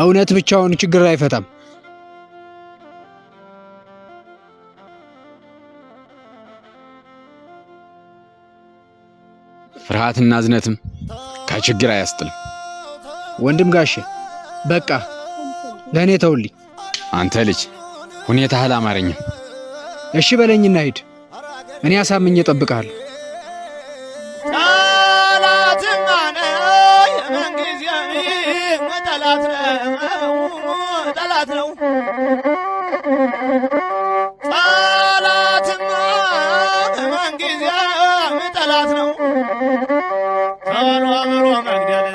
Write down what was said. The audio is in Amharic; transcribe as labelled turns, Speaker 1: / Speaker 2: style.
Speaker 1: እውነት ብቻውን ችግር አይፈታም።
Speaker 2: ፍርሃትና እዝነትም ከችግር አያስጥልም።
Speaker 1: ወንድም ጋሼ በቃ ለእኔ ተውልኝ።
Speaker 2: አንተ ልጅ ሁኔታህ አላማረኝም።
Speaker 1: እሺ በለኝና ሂድ። እኔ አሳምኜ እጠብቅሃለሁ።
Speaker 3: ጠላት ነው ምንጊዜም ጠላት ነው። ቶሎ ብሎ መግደል